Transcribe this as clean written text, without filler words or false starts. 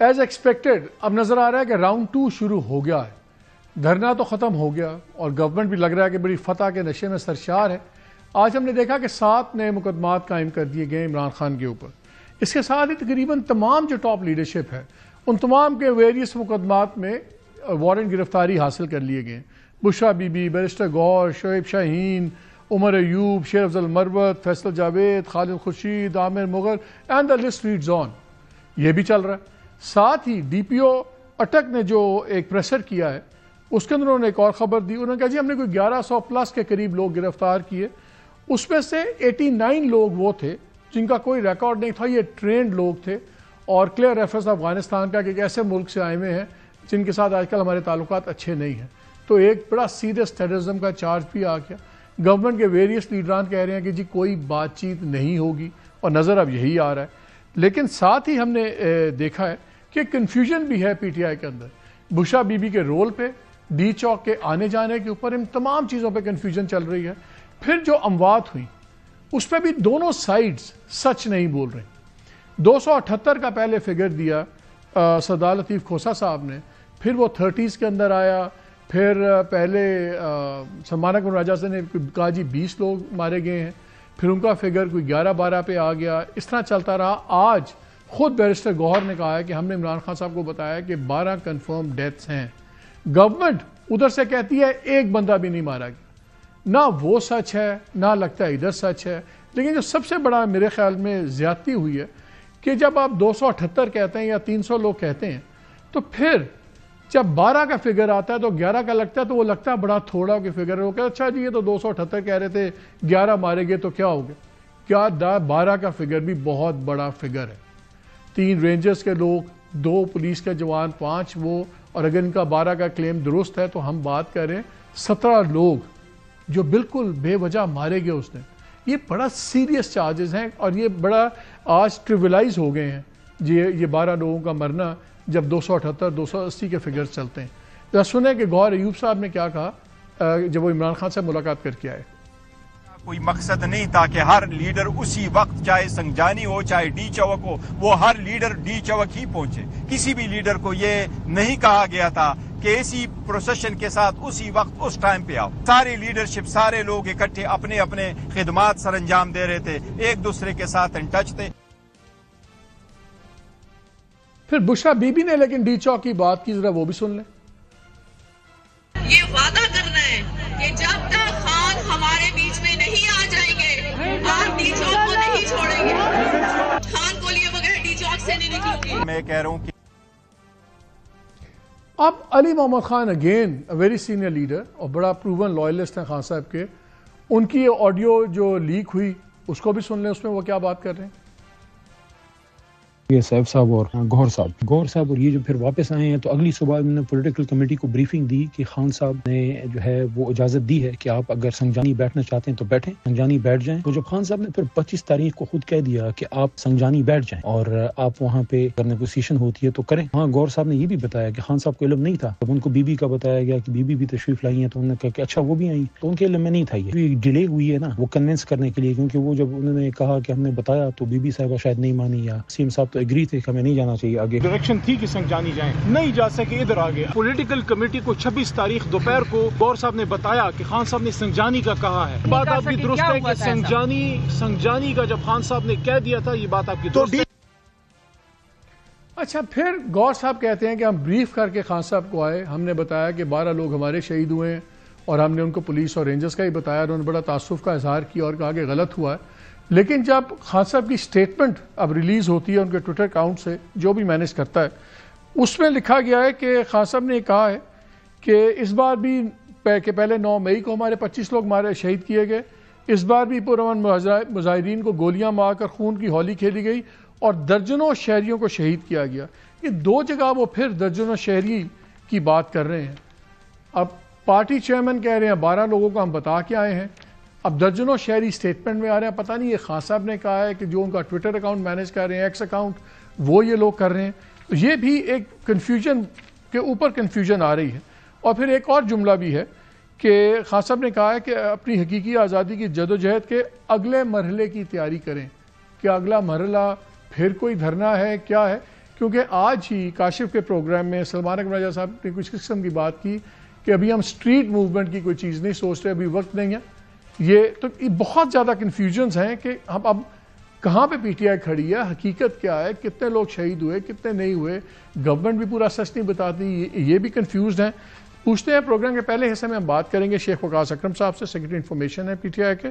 As expected اب نظر آ رہا ہے کہ راؤنڈ 2 شروع ہو گیا ہے. دھرنا تو ختم ہو گیا اور گورنمنٹ بھی لگ رہا ہے کہ بڑی فتح کے نشے میں سرشار ہے. آج ہم نے دیکھا کہ 7 نئے مقدمات قائم کر دیے گئے عمران خان کے اوپر. اس کے ساتھ ہی تقریباً تمام جو ٹاپ لیڈرشپ ہے ان تمام کے ویریس مقدمات میں وارنٹ گرفتاری حاصل کر لیے گئے. بشرا بی بی، بیرسٹر گور، شعیب شاہین، Umar Ayub, Sher Afzal Marwat, Faisal Javed, Khalid Khurshid, Aamir Mughal and the list reads on. یہ بھی چل رہا ہے. ساتھ ہی ڈی پی او اٹک نے جو ایک پریسر کیا ہے اس کے اندر انہوں نے ایک اور خبر دی. انہوں نے کہا جی ہم نے کوئی 1100 پلس کے قریب لوگ گرفتار کیے. اس میں سے 89 لوگ وہ تھے جن کا کوئی ریکارڈ نہیں تھا. یہ ٹرینڈ لوگ تھے اور کلیئر ریفرنس افغانستان کا کہ ایک ایسے ملک سے آئے ہوئے ہیں جن کے ساتھ آج کل ہمارے تعلقات اچھے نہیں ہیں. تو ایک بڑا سیریس ٹیررزم کا چارج بھی آ گیا. گورنمنٹ کے ویریس لیڈران کہہ رہے ہیں کہ جی کوئی بات چیت نہیں ہوگی اور نظر اب یہی آ رہا ہے. لیکن ساتھ ہی ہم نے دیکھا ہے کہ کنفیوژن بھی ہے پی ٹی آئی کے اندر. بشرا بی بی کے رول پہ، ڈی چوک کے آنے جانے کے اوپر، ان تمام چیزوں پہ کنفیوژن چل رہی ہے. پھر جو اموات ہوئی اس پہ بھی دونوں سائیڈز سچ نہیں بول رہے. 278 کا پہلے فگر دیا سردار لطیف کھوسہ صاحب نے، پھر وہ 30s کے اندر آیا، پھر پہلے سلمانہ کن راجہ سے نے کہا جی 20 لوگ مارے گئے ہیں، پھر ان کا فگر کوئی 11-12 پہ آ گیا. اس طرح چلتا رہا. آج خود بیرسٹر گوہر نے کہا ہے کہ ہم نے عمران خان صاحب کو بتایا کہ 12 کنفرم ڈیتھس ہیں. گورنمنٹ ادھر سے کہتی ہے ایک بندہ بھی نہیں مارا گیا. نہ وہ سچ ہے نہ لگتا ہے ادھر سچ ہے. لیکن جو سب سے بڑا میرے خیال میں زیادتی ہوئی ہے کہ جب آپ 278 کہتے ہیں یا 300 لوگ کہتے ہیں تو پھر جب 12 کا فگر آتا ہے تو 11 کا لگتا ہے تو وہ لگتا ہے بڑا تھوڑا کہ فگر ہے. وہ کہتے اچھا جی یہ تو 278 کہہ رہے تھے 11 مارے گئے تو کیا ہو گیا. کیا 12 کا فگر بھی بہت بڑا فگر ہے. 3 رینجرز کے لوگ، 2 پولیس کے جوان، 5 وہ، اور اگر ان کا 12 کا کلیم درست ہے تو ہم بات کر رہے ہیں 17 لوگ جو بالکل بے وجہ مارے گئے اس نے. یہ بڑا سیریس چارجز ہیں اور یہ بڑا آج ٹریولائز ہو گئے ہیں یہ 12 لوگوں کا مرنا جب 278 280 کے فگرز چلتے ہیں. ذرا سنیں کہ گوہر ایوب صاحب نے کیا کہا جب وہ عمران خان سے ملاقات کر کے آئے. کوئی مقصد نہیں تھا کہ ہر لیڈر اسی وقت، چاہے سنجانی ہو چاہے ڈی چوک ہو، وہ ہر لیڈر ڈی چوک ہی پہنچے. کسی بھی لیڈر کو یہ نہیں کہا گیا تھا کہ اسی پروسیشن کے ساتھ اسی وقت اس ٹائم پہ آؤ. ساری لیڈرشپ، سارے لوگ اکٹھے اپنے اپنے خدمات سر انجام دے رہے تھے، ایک دوسرے کے ساتھ ان ٹچ تھے. پھر بشرا بی بی نے لیکن ڈی چوک کی بات کی، ذرا وہ بھی سن لیں. یہ وعدہ کرنا ہے کہ جب تک خان ہمارے بیچ میں نہیں آ جائیں گے ہم ڈی چوک کو نہیں چھوڑیں گے. خان کو لیے بغیر ڈی چوک سے نہیں نکلوں گی. میں کہہ رہا ہوں کہ اب Ali Muhammad Khan again very senior leader اور بڑا پروون لائلسٹ ہیں خان صاحب کے. ان کی آڈیو جو لیک ہوئی اس کو بھی سن لیں، اس میں وہ کیا بات کر رہے ہیں. یہ صاحب صاحب اور گوہر صاحب اور یہ جو پھر واپس آئے ہیں تو اگلی صبح انہوں نے پولیٹیکل کمیٹی کو بریفنگ دی کہ خان صاحب نے جو ہے وہ اجازت دی ہے کہ آپ اگر سنجانی بیٹھنا چاہتے ہیں تو بیٹھیں، سنجانی بیٹھ جائیں. تو جب خان صاحب نے پھر 25 تاریخ کو خود کہہ دیا کہ آپ سنجانی بیٹھ جائیں اور آپ وہاں پہ اگر نیگوسیشن ہوتی ہے تو کریں. ہاں گوہر صاحب نے یہ بھی بتایا کہ خان صاحب کو علم نہیں تھا. جب ان کو بی بی کا بتایا گیا کہ بی بی بھی تشریف لائی ہیں تو انہوں نے کہا کہ اچھا وہ بھی آئی، تو ان کے علم میں نہیں تھا. یہ ڈیلے ہوئی ہے نا وہ کنونس کرنے کے لیے، کیونکہ وہ جب انہوں نے کہا کہ ہم نے بتایا تو بی بی صاحبہ شاید نہیں مانی یا سی ایم صاحب تو ایگری تھے کہ ہمیں نہیں جانا چاہیے. آگے ڈائریکشن تھی کہ سنجانی جائیں، نہیں جا سکے، ادھر آ گیا. پولیٹیکل کمیٹی کو 26 تاریخ دوپہر کو گور صاحب نے بتایا کہ خان صاحب نے سنجانی کا کہا ہے. بات آپ کی درست ہے کہ سنجانی کا جب خان صاحب نے کہہ دیا تھا، یہ بات آپ کی درست ہے. اچھا پھر گور صاحب کہتے ہیں کہ ہم بریف کر کے خان صاحب کو آئے، ہم نے بتایا کہ 12 لوگ ہمارے شہید ہوئے ہیں اور ہم نے ان کو پولیس اور رینجرز کا ہی بتایا. انہوں نے بڑا تعصب کا اظہار کیا اور کہا کہ غلط ہوا ہے. لیکن جب خان صاحب کی سٹیٹمنٹ اب ریلیز ہوتی ہے ان کے ٹویٹر اکاؤنٹ سے، جو بھی مینیج کرتا ہے، اس میں لکھا گیا ہے کہ خان صاحب نے کہا ہے کہ اس بار بھی کہ پہلے 9 مئی کو ہمارے 25 لوگ شہید کیے گئے، اس بار بھی پرامن مظاہرین کو گولیاں مار کر خون کی ہولی کھیلی گئی اور درجنوں شہریوں کو شہید کیا گیا. یہ 2 جگہ وہ پھر درجنوں شہری کی بات کر رہے ہیں. اب پارٹی چیئرمین کہہ رہے ہیں 12 لوگوں کو ہم بتا کے آئے ہیں. اب درجنوں شہری سٹیٹمنٹ میں آ رہے ہیں. پتہ نہیں یہ خان صاحب نے کہا ہے کہ جو ان کا ٹویٹر اکاؤنٹ مینیج کر رہے ہیں، ایکس اکاؤنٹ، وہ یہ لوگ کر رہے ہیں. تو یہ بھی ایک کنفیوژن کے اوپر کنفیوژن آ رہی ہے. اور پھر ایک اور جملہ بھی ہے کہ خان صاحب نے کہا ہے کہ اپنی حقیقی آزادی کی جدوجہد کے اگلے مرحلے کی تیاری کریں. کہ اگلا مرحلہ پھر کوئی دھرنا ہے کیا ہے، کیونکہ آج ہی کاشف کے پروگرام میں سلمان اکبر راجہ صاحب نے کچھ قسم کی بات کی کہ ابھی ہم سٹریٹ موومنٹ کی کوئی چیز نہیں سوچ رہے، ابھی وقت نہیں ہے. یہ تو بہت زیادہ کنفیوژنز ہیں کہ ہم اب کہاں پہ پی ٹی آئی کھڑی ہے، حقیقت کیا ہے، کتنے لوگ شہید ہوئے، کتنے نہیں ہوئے، گورنمنٹ بھی پورا سچ نہیں بتاتی، یہ بھی کنفیوزڈ ہیں. پوچھتے ہیں پروگرام کے پہلے حصے میں ہم بات کریں گے شیخ وقاص اکرم صاحب سے، سیکرٹری انفارمیشن ہے پی ٹی آئی کے.